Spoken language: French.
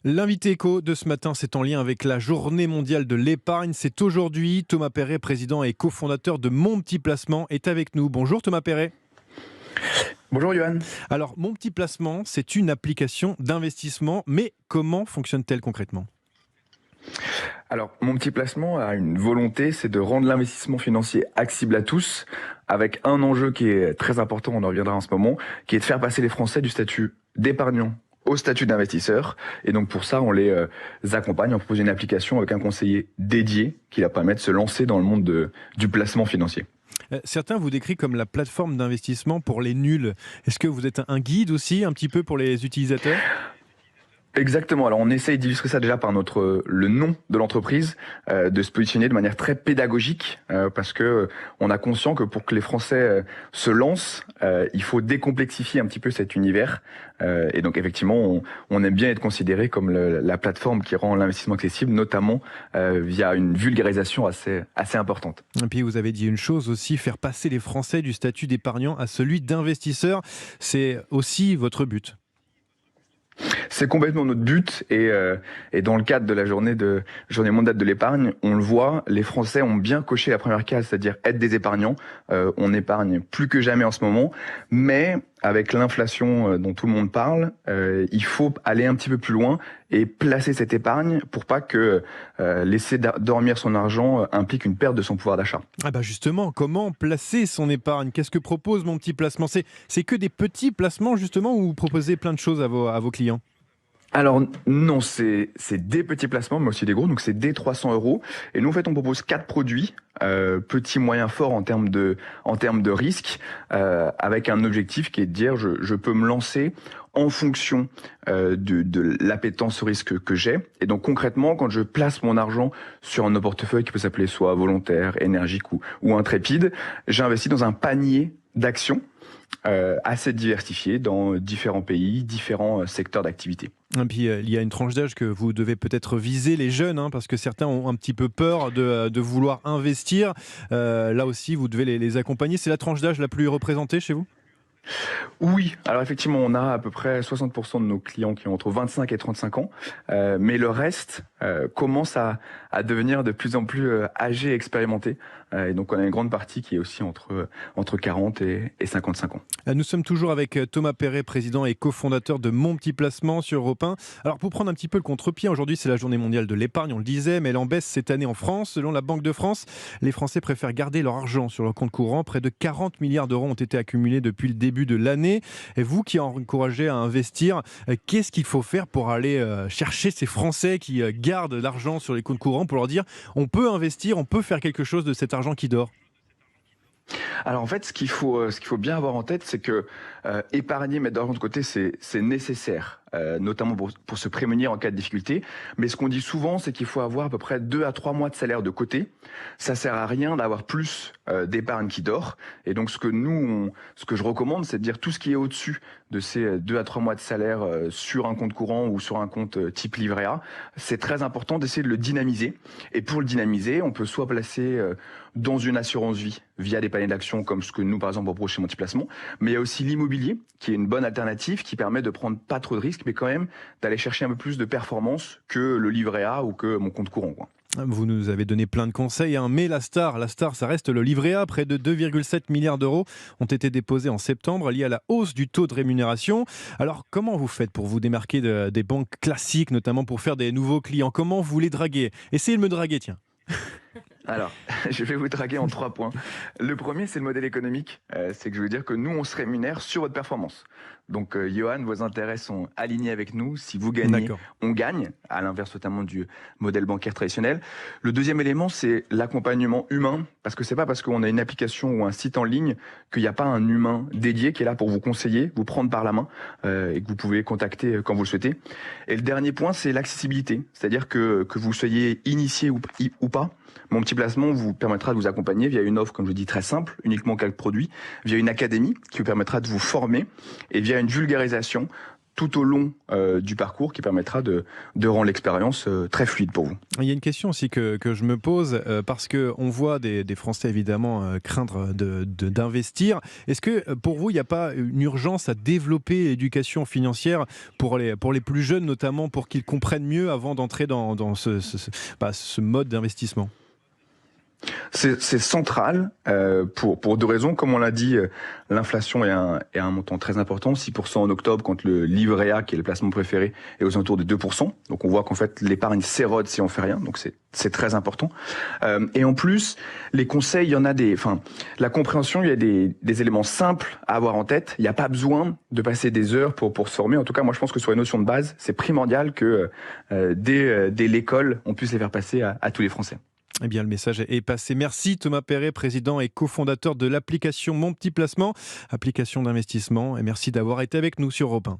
L'invité éco de ce matin, c'est en lien avec la Journée mondiale de l'épargne. C'est aujourd'hui. Thomas Perret, président et cofondateur de Mon Petit Placement, est avec nous. Bonjour Thomas Perret. Bonjour Johan. Alors, Mon Petit Placement, c'est une application d'investissement, mais comment fonctionne-t-elle concrètement ? Alors, Mon Petit Placement a une volonté, c'est de rendre l'investissement financier accessible à tous, avec un enjeu qui est très important, on en reviendra en ce moment, qui est de faire passer les Français du statut d'épargnant au statut d'investisseur. Et donc pour ça, on les accompagne, on propose une application avec un conseiller dédié qui leur permet de se lancer dans le monde du placement financier. Certains vous décrivent comme la plateforme d'investissement pour les nuls. Est-ce que vous êtes un guide aussi, un petit peu pour les utilisateurs ? Exactement. Alors on essaye d'illustrer ça déjà par le nom de l'entreprise, de se positionner de manière très pédagogique, parce que on a conscient que pour que les Français se lancent, il faut décomplexifier un petit peu cet univers. Et donc effectivement, on aime bien être considéré comme la plateforme qui rend l'investissement accessible, notamment via une vulgarisation assez importante. Et puis vous avez dit une chose aussi, faire passer les Français du statut d'épargnant à celui d'investisseur, c'est aussi votre but. C'est complètement notre but et dans le cadre de la journée mondiale de l'épargne, on le voit, les Français ont bien coché la première case, c'est-à-dire être des épargnants. On épargne plus que jamais en ce moment, mais avec l'inflation dont tout le monde parle, il faut aller un petit peu plus loin et placer cette épargne pour pas que laisser dormir son argent implique une perte de son pouvoir d'achat. Ah bah justement, comment placer son épargne ? Qu'est-ce que propose Mon Petit Placement ? C'est que des petits placements justement ou vous proposez plein de choses à vos clients ? Alors non, c'est des petits placements, mais aussi des gros, donc c'est des 300 €. Et nous en fait, on propose 4 produits, petits, moyens, forts en termes de risque, avec un objectif qui est de dire je peux me lancer en fonction de l'appétence au risque que j'ai. Et donc concrètement, quand je place mon argent sur un portefeuille qui peut s'appeler soit volontaire, énergique ou intrépide, j'investis dans un panier d'actions assez diversifié dans différents pays, différents secteurs d'activité. Et puis il y a une tranche d'âge que vous devez peut-être viser, les jeunes, parce que certains ont un petit peu peur de vouloir investir. Là aussi, vous devez les accompagner. C'est la tranche d'âge la plus représentée chez vous ? Oui, alors effectivement, on a à peu près 60% de nos clients qui ont entre 25 et 35 ans, mais le reste commence à devenir de plus en plus âgés et expérimentés. Et donc on a une grande partie qui est aussi entre 40 et 55 ans. Nous sommes toujours avec Thomas Perret, président et cofondateur de Mon Petit Placement sur Europe 1. Alors pour prendre un petit peu le contre-pied, aujourd'hui c'est la journée mondiale de l'épargne, on le disait, mais elle en baisse cette année en France. Selon la Banque de France, les Français préfèrent garder leur argent sur leur compte courant. Près de 40 milliards d'euros ont été accumulés depuis le début de l'année. Et vous qui encouragez à investir, qu'est-ce qu'il faut faire pour aller chercher ces Français qui gardent l'argent sur les comptes courants pour leur dire on peut investir, on peut faire quelque chose de cet argent qui dort ? Alors en fait, ce qu'il faut bien avoir en tête, c'est que épargner, mettre de l'argent de côté, c'est nécessaire, notamment pour se prémunir en cas de difficulté. Mais ce qu'on dit souvent, c'est qu'il faut avoir à peu près 2 à 3 mois de salaire de côté. Ça sert à rien d'avoir plus d'épargne qui dort. Et donc ce que je recommande, c'est de dire tout ce qui est au-dessus de ces 2 à 3 mois de salaire sur un compte courant ou sur un compte type livret A. C'est très important d'essayer de le dynamiser. Et pour le dynamiser, on peut soit placer dans une assurance vie via des paniers d'actions comme ce que nous, par exemple, on propose chez Mon Petit Placement. Mais il y a aussi l'immobilier qui est une bonne alternative qui permet de prendre pas trop de risques, mais quand même d'aller chercher un peu plus de performance que le livret A ou que mon compte courant, quoi. Vous nous avez donné plein de conseils, mais la star, ça reste le livret A. Près de 2,7 milliards d'euros ont été déposés en septembre liés à la hausse du taux de rémunération. Alors, comment vous faites pour vous démarquer des banques classiques, notamment pour faire des nouveaux clients ? Comment vous les draguez ? Essayez de me draguer, tiens. Alors, je vais vous draguer en 3 points. Le premier, c'est le modèle économique. C'est que je veux dire que nous, on se rémunère sur votre performance. Donc, Johan, vos intérêts sont alignés avec nous. Si vous gagnez, D'accord. on gagne, à l'inverse notamment du modèle bancaire traditionnel. Le deuxième élément, c'est l'accompagnement humain. Parce que c'est pas parce qu'on a une application ou un site en ligne qu'il n'y a pas un humain dédié qui est là pour vous conseiller, vous prendre par la main et que vous pouvez contacter quand vous le souhaitez. Et le dernier point, c'est l'accessibilité. C'est-à-dire que vous soyez initié ou pas, Mon Petit Placement vous permettra de vous accompagner via une offre, comme je dis, très simple, uniquement quelques produits, via une académie qui vous permettra de vous former et via une vulgarisation tout au long du parcours qui permettra de rendre l'expérience très fluide pour vous. Il y a une question aussi que je me pose, parce qu'on voit des Français évidemment craindre d'investir. Est-ce que pour vous, il n'y a pas une urgence à développer l'éducation financière pour les plus jeunes, notamment pour qu'ils comprennent mieux avant d'entrer dans ce mode d'investissement ? C'est central pour deux raisons. Comme on l'a dit, l'inflation est un montant très important, 6% en octobre, quand le livret A, qui est le placement préféré, est aux alentours de 2%. Donc on voit qu'en fait l'épargne s'érode si on fait rien. Donc c'est très important. Et en plus, les conseils, il y en a la compréhension, il y a des éléments simples à avoir en tête. Il n'y a pas besoin de passer des heures pour se former. En tout cas, moi je pense que sur les notions de base, c'est primordial que dès l'école, on puisse les faire passer à tous les Français. Eh bien, le message est passé. Merci Thomas Perret, président et cofondateur de l'application Mon Petit Placement, application d'investissement. Et merci d'avoir été avec nous sur Europe 1.